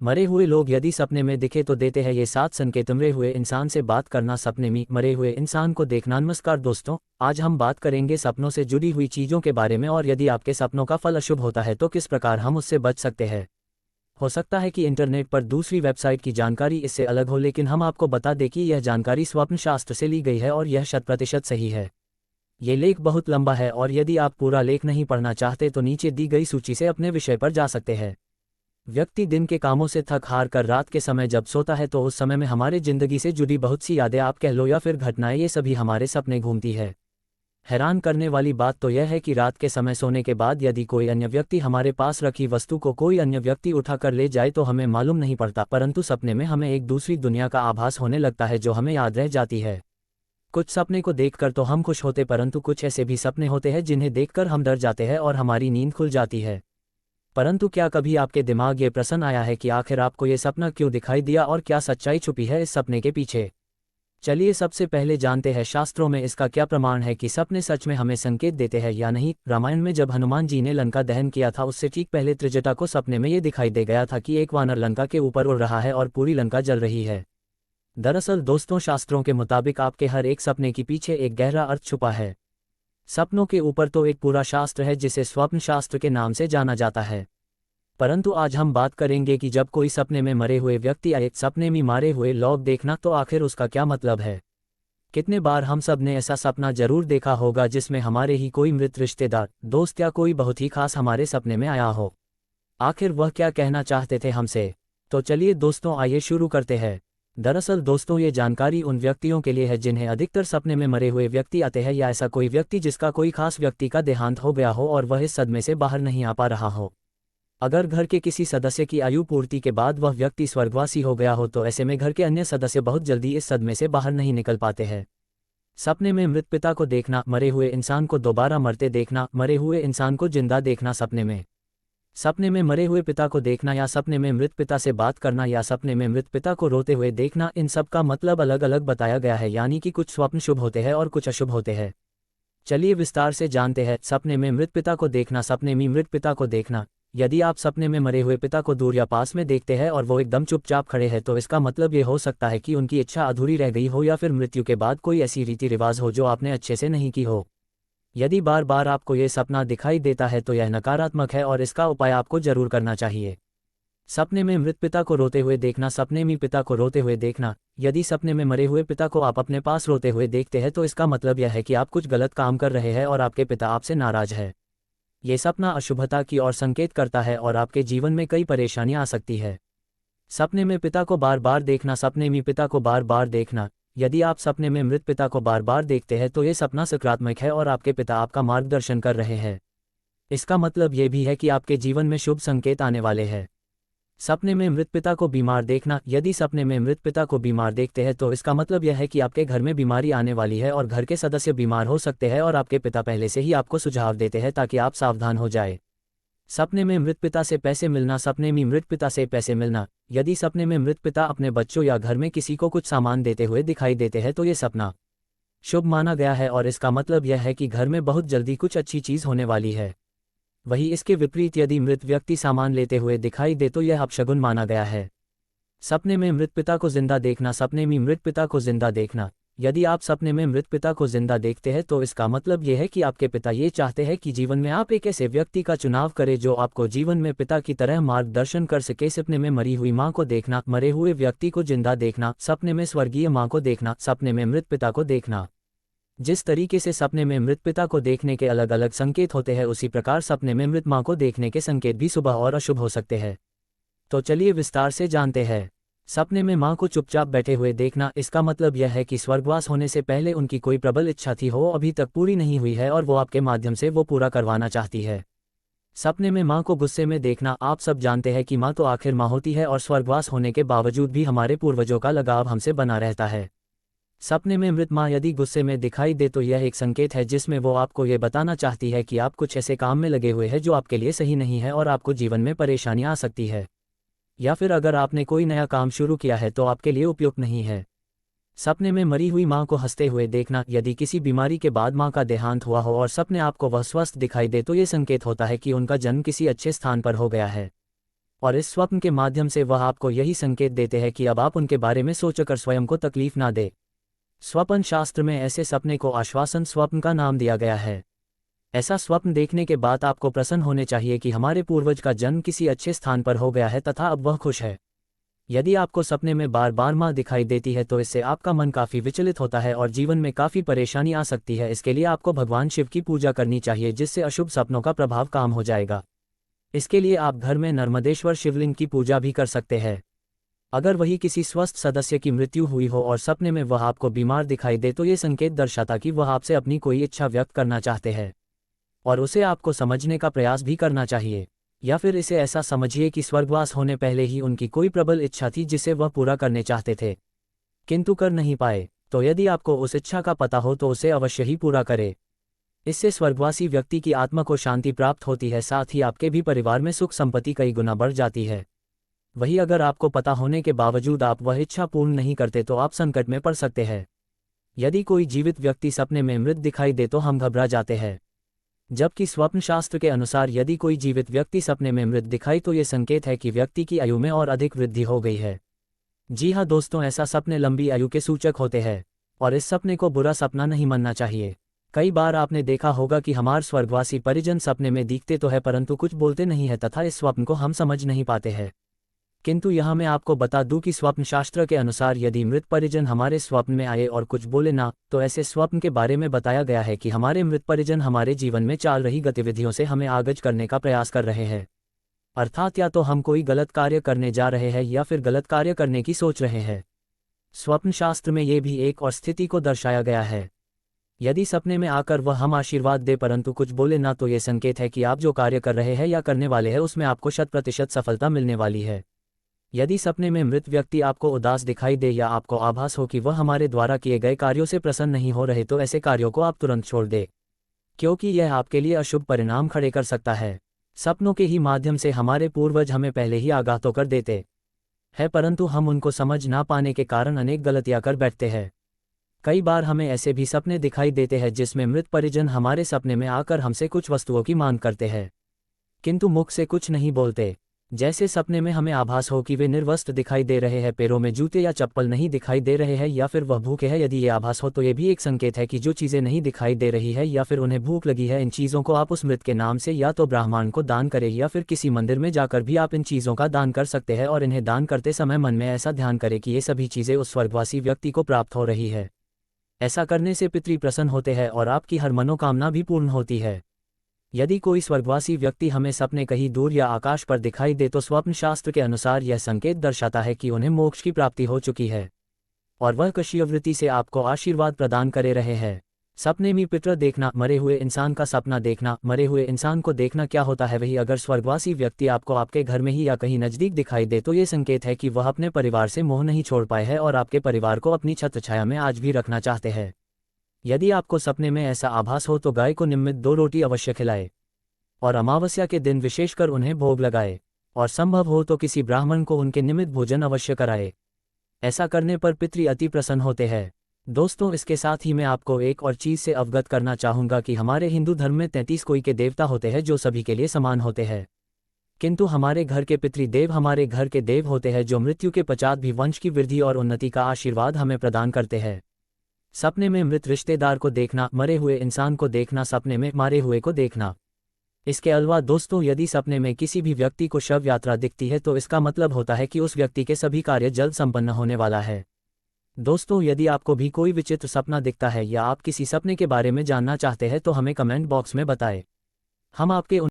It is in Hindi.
मरे हुए लोग यदि सपने में दिखे तो देते हैं ये 7 संकेत। मरे हुए इंसान से बात करना सपने में मरे हुए इंसान को देखना। नमस्कार दोस्तों, आज हम बात करेंगे सपनों से जुड़ी हुई चीज़ों के बारे में और यदि आपके सपनों का फल अशुभ होता है तो किस प्रकार हम उससे बच सकते हैं। हो सकता है कि इंटरनेट पर दूसरी वेबसाइट की जानकारी इससे अलग हो, लेकिन हम आपको बता दें कि यह जानकारी स्वप्न शास्त्र से ली गई है और यह 100% सही है। ये लेख बहुत लंबा है और यदि आप पूरा लेख नहीं पढ़ना चाहते तो नीचे दी गई सूची से अपने विषय पर जा सकते हैं। व्यक्ति दिन के कामों से थक हार कर रात के समय जब सोता है तो उस समय में हमारे जिंदगी से जुड़ी बहुत सी यादें, आप कह लो या फिर घटनाएं, ये सभी हमारे सपने घूमती है। हैरान करने वाली बात तो यह है कि रात के समय सोने के बाद यदि कोई अन्य व्यक्ति हमारे पास रखी वस्तु को कोई अन्य व्यक्ति उठा कर ले जाए तो हमें मालूम नहीं पड़ता, परंतु सपने में हमें एक दूसरी दुनिया का आभास होने लगता है जो हमें याद रह जाती है। कुछ सपने को देखकर तो हम खुश होते, परंतु कुछ ऐसे भी सपने होते हैं जिन्हें देखकर हम डर जाते हैं और हमारी नींद खुल जाती है। परंतु क्या कभी आपके दिमाग ये प्रश्न आया है कि आखिर आपको ये सपना क्यों दिखाई दिया और क्या सच्चाई छुपी है इस सपने के पीछे? चलिए सबसे पहले जानते हैं शास्त्रों में इसका क्या प्रमाण है कि सपने सच में हमें संकेत देते हैं या नहीं। रामायण में जब हनुमान जी ने लंका दहन किया था उससे ठीक पहले त्रिजटा को सपने में ये दिखाई दे गया था कि एक वानर लंका के ऊपर उड़ रहा है और पूरी लंका जल रही है। दरअसल दोस्तों, शास्त्रों के मुताबिक आपके हर एक सपने के पीछे एक गहरा अर्थ छुपा है। सपनों के ऊपर तो एक पूरा शास्त्र है जिसे स्वप्न शास्त्र के नाम से जाना जाता है। परंतु आज हम बात करेंगे कि जब कोई सपने में मरे हुए व्यक्ति आए, सपने में मारे हुए लोग देखना, तो आखिर उसका क्या मतलब है। कितने बार हम सब ने ऐसा सपना जरूर देखा होगा जिसमें हमारे ही कोई मृत रिश्तेदार, दोस्त या कोई बहुत ही खास हमारे सपने में आया हो। आखिर वह क्या कहना चाहते थे हमसे? तो चलिए दोस्तों, आइए शुरू करते हैं। दरअसल दोस्तों, ये जानकारी उन व्यक्तियों के लिए है जिन्हें अधिकतर सपने में मरे हुए व्यक्ति आते हैं, या ऐसा कोई व्यक्ति जिसका कोई खास व्यक्ति का देहांत हो गया हो और वह इस सदमे से बाहर नहीं आ पा रहा हो। अगर घर के किसी सदस्य की आयु पूर्ति के बाद वह व्यक्ति स्वर्गवासी हो गया हो तो ऐसे में घर के अन्य सदस्य बहुत जल्दी इस सदमे से बाहर नहीं निकल पाते हैं। सपने में मृत पिता को देखना, मरे हुए इंसान को दोबारा मरते देखना, मरे हुए इंसान को जिंदा देखना, सपने में मरे हुए पिता को देखना, या सपने में मृत पिता से बात करना, या सपने में मृत पिता को रोते हुए देखना, इन सब का मतलब अलग अलग बताया गया है, यानी कि कुछ स्वप्न शुभ होते हैं और कुछ अशुभ होते हैं। चलिए विस्तार से जानते हैं। सपने में मृत पिता को देखना। सपने में मृत पिता को देखना, यदि आप सपने में मरे हुए पिता को दूर या पास में देखते हैं और वो एकदम चुपचाप खड़े हैं तो इसका मतलब ये हो सकता है कि उनकी इच्छा अधूरी रह गई हो या फिर मृत्यु के बाद कोई ऐसी रीति रिवाज हो जो आपने अच्छे से नहीं की हो। यदि बार बार आपको ये सपना दिखाई देता है तो यह नकारात्मक है और इसका उपाय आपको जरूर करना चाहिए। सपने में मृत पिता को रोते हुए देखना। सपने में पिता को रोते हुए देखना, यदि सपने में मरे हुए पिता को आप अपने पास रोते हुए देखते हैं तो इसका मतलब यह है कि आप कुछ गलत काम कर रहे हैं और आपके पिता आपसे नाराज है। ये सपना अशुभता की ओर संकेत करता है और आपके जीवन में कई परेशानियां आ सकती है। सपने में पिता को बार बार देखना। सपने में पिता को बार बार देखना, यदि आप सपने में मृत पिता को बार बार देखते हैं तो ये सपना सकारात्मक है और आपके पिता आपका मार्गदर्शन कर रहे हैं। इसका मतलब ये भी है कि आपके जीवन में शुभ संकेत आने वाले हैं। सपने में मृत पिता को बीमार देखना, यदि सपने में मृत पिता को बीमार देखते हैं तो इसका मतलब यह है कि आपके घर में बीमारी आने वाली है और घर के सदस्य बीमार हो सकते हैं और आपके पिता पहले से ही आपको सुझाव देते हैं ताकि आप सावधान हो जाए। सपने में मृत पिता से पैसे मिलना। सपने में मृत पिता से पैसे मिलना, यदि सपने में मृत पिता अपने बच्चों या घर में किसी को कुछ सामान देते हुए दिखाई देते हैं तो ये सपना शुभ माना गया है और इसका मतलब यह है कि घर में बहुत जल्दी कुछ अच्छी चीज़ होने वाली है। वही इसके विपरीत यदि मृत व्यक्ति सामान लेते हुए दिखाई दे तो यह अपशगुन माना गया है। सपने में मृत पिता को जिंदा देखना। सपने में मृत पिता को जिंदा देखना, यदि आप सपने में मृत पिता को जिंदा देखते हैं तो इसका मतलब यह है कि आपके पिता ये चाहते हैं कि जीवन में आप एक ऐसे व्यक्ति का चुनाव करें जो आपको जीवन में पिता की तरह मार्गदर्शन कर सके। सपने में मरी हुई मां को देखना, मरे हुए व्यक्ति को जिंदा देखना, सपने में स्वर्गीय मां को देखना, सपने में मृत पिता को देखना। जिस तरीके से सपने में मृत पिता को देखने के अलग अलग संकेत होते हैं उसी प्रकार सपने में मृत मां को देखने के संकेत भी शुभ और अशुभ हो सकते हैं। तो चलिए विस्तार से जानते हैं। सपने में मां को चुपचाप बैठे हुए देखना, इसका मतलब यह है कि स्वर्गवास होने से पहले उनकी कोई प्रबल इच्छा थी, हो अभी तक पूरी नहीं हुई है और वो आपके माध्यम से वो पूरा करवाना चाहती है। सपने में मां को गुस्से में देखना, आप सब जानते हैं कि मां तो आखिर मां होती है और स्वर्गवास होने के बावजूद भी हमारे पूर्वजों का लगाव हमसे बना रहता है। सपने में मृत मां यदि गुस्से में दिखाई दे तो यह एक संकेत है जिसमें वो आपको ये बताना चाहती है कि आप कुछ ऐसे काम में लगे हुए हैं जो आपके लिए सही नहीं है और आपको जीवन में परेशानियां आ सकती है, या फिर अगर आपने कोई नया काम शुरू किया है तो आपके लिए उपयुक्त नहीं है। सपने में मरी हुई मां को हंसते हुए देखना, यदि किसी बीमारी के बाद मां का देहांत हुआ हो और सपने आपको वह स्वस्थ दिखाई दे तो ये संकेत होता है कि उनका जन्म किसी अच्छे स्थान पर हो गया है। और इस स्वप्न के माध्यम से वह आपको यही संकेत देते हैं कि अब आप उनके बारे में सोचकर स्वयं को तकलीफ ना दे। स्वप्न शास्त्र में ऐसे सपने को आश्वासन स्वप्न का नाम दिया गया है। ऐसा स्वप्न देखने के बाद आपको प्रसन्न होने चाहिए कि हमारे पूर्वज का जन्म किसी अच्छे स्थान पर हो गया है तथा अब वह खुश है। यदि आपको सपने में बार बार माँ दिखाई देती है तो इससे आपका मन काफ़ी विचलित होता है और जीवन में काफ़ी परेशानी आ सकती है। इसके लिए आपको भगवान शिव की पूजा करनी चाहिए, जिससे अशुभ सपनों का प्रभाव कम हो जाएगा। इसके लिए आप घर में नर्मदेश्वर शिवलिंग की पूजा भी कर सकते हैं। अगर वही किसी स्वस्थ सदस्य की मृत्यु हुई हो और सपने में वह आपको बीमार दिखाई दे तो ये संकेत दर्शाता कि वह आपसे अपनी कोई इच्छा व्यक्त करना चाहते हैं और उसे आपको समझने का प्रयास भी करना चाहिए। या फिर इसे ऐसा समझिए कि स्वर्गवास होने पहले ही उनकी कोई प्रबल इच्छा थी जिसे वह पूरा करने चाहते थे किंतु कर नहीं पाए। तो यदि आपको उस इच्छा का पता हो तो उसे अवश्य ही पूरा करें। इससे स्वर्गवासी व्यक्ति की आत्मा को शांति प्राप्त होती है, साथ ही आपके भी परिवार में सुख संपत्ति कई गुना बढ़ जाती है। वही अगर आपको पता होने के बावजूद आप वह इच्छा पूर्ण नहीं करते तो आप संकट में पड़ सकते हैं। यदि कोई जीवित व्यक्ति सपने में मृत दिखाई दे तो हम घबरा जाते हैं, जबकि स्वप्न शास्त्र के अनुसार यदि कोई जीवित व्यक्ति सपने में मृत दिखाई तो ये संकेत है कि व्यक्ति की आयु में और अधिक वृद्धि हो गई है। जी हाँ दोस्तों, ऐसा सपने लंबी आयु के सूचक होते हैं और इस सपने को बुरा सपना नहीं मानना चाहिए। कई बार आपने देखा होगा कि हमारे स्वर्गवासी परिजन सपने में दिखते तो है परंतु कुछ बोलते नहीं है तथा इस स्वप्न को हम समझ नहीं पाते हैं। किंतु यहाँ मैं आपको बता दूं कि स्वप्न शास्त्र के अनुसार यदि मृत परिजन हमारे स्वप्न में आए और कुछ बोले ना, तो ऐसे स्वप्न के बारे में बताया गया है कि हमारे मृत परिजन हमारे जीवन में चल रही गतिविधियों से हमें आगाज करने का प्रयास कर रहे हैं। अर्थात या तो हम कोई गलत कार्य करने जा रहे हैं या फिर गलत कार्य करने की सोच रहे हैं। स्वप्न शास्त्र में ये भी एक और स्थिति को दर्शाया गया है। यदि सपने में आकर वह हम आशीर्वाद दे परंतु कुछ बोले ना, तो ये संकेत है कि आप जो कार्य कर रहे हैं या करने वाले हैं उसमें आपको 100% सफलता मिलने वाली है। यदि सपने में मृत व्यक्ति आपको उदास दिखाई दे या आपको आभास हो कि वह हमारे द्वारा किए गए कार्यों से प्रसन्न नहीं हो रहे तो ऐसे कार्यों को आप तुरंत छोड़ दें, क्योंकि यह आपके लिए अशुभ परिणाम खड़े कर सकता है। सपनों के ही माध्यम से हमारे पूर्वज हमें पहले ही आगाह तो कर देते हैं परंतु हम उनको समझ ना पाने के कारण अनेक गलतियां कर बैठते हैं। कई बार हमें ऐसे भी सपने दिखाई देते हैं जिसमें मृत परिजन हमारे सपने में आकर हमसे कुछ वस्तुओं की मांग करते हैं किंतु मुख से कुछ नहीं बोलते। जैसे सपने में हमें आभास हो कि वे निर्वस्त्र दिखाई दे रहे हैं, पैरों में जूते या चप्पल नहीं दिखाई दे रहे हैं या फिर वह भूखे हैं। यदि ये आभास हो तो ये भी एक संकेत है कि जो चीज़ें नहीं दिखाई दे रही है या फिर उन्हें भूख लगी है, इन चीज़ों को आप उस मृत के नाम से या तो ब्राह्मण को दान करें या फिर किसी मंदिर में जाकर भी आप इन चीज़ों का दान कर सकते हैं। और इन्हें दान करते समय मन में ऐसा ध्यान करें कि ये सभी चीज़ें उस स्वर्गवासी व्यक्ति को प्राप्त हो रही है। ऐसा करने से पितृ प्रसन्न होते हैं और आपकी हर मनोकामना भी पूर्ण होती है। यदि कोई स्वर्गवासी व्यक्ति हमें सपने कहीं दूर या आकाश पर दिखाई दे तो स्वप्न शास्त्र के अनुसार यह संकेत दर्शाता है कि उन्हें मोक्ष की प्राप्ति हो चुकी है और वह कश्यवृत्ति से आपको आशीर्वाद प्रदान करे रहे हैं। सपने में पितृ देखना, मरे हुए इंसान का सपना देखना, मरे हुए इंसान को देखना क्या होता है वही अगर स्वर्गवासी व्यक्ति आपको आपके घर में ही या कहीं नज़दीक दिखाई दे तो ये संकेत है कि वह अपने परिवार से मोह नहीं छोड़ पाए हैं और आपके परिवार को अपनी छत्रछाया में आज भी रखना चाहते हैं। यदि आपको सपने में ऐसा आभास हो तो गाय को नियमित 2 रोटी अवश्य खिलाए और अमावस्या के दिन विशेषकर उन्हें भोग लगाए और संभव हो तो किसी ब्राह्मण को उनके निमित्त भोजन अवश्य कराए। ऐसा करने पर पितृ अति प्रसन्न होते हैं। दोस्तों, इसके साथ ही मैं आपको एक और चीज़ से अवगत करना चाहूँगा कि हमारे हिंदू धर्म में 33 कोई के देवता होते हैं जो सभी के लिए समान होते हैं, किंतु हमारे घर के पितृदेव हमारे घर के देव होते हैं जो मृत्यु के पश्चात भी वंश की वृद्धि और उन्नति का आशीर्वाद हमें प्रदान करते हैं। सपने में मृत रिश्तेदार को देखना, मरे हुए इंसान को देखना, सपने में मारे हुए को देखना। इसके अलावा दोस्तों, यदि सपने में किसी भी व्यक्ति को शव यात्रा दिखती है तो इसका मतलब होता है कि उस व्यक्ति के सभी कार्य जल्द संपन्न होने वाला है। दोस्तों, यदि आपको भी कोई विचित्र सपना दिखता है या आप किसी सपने के बारे में जानना चाहते हैं तो हमें कमेंट बॉक्स में बताएं। हम आपके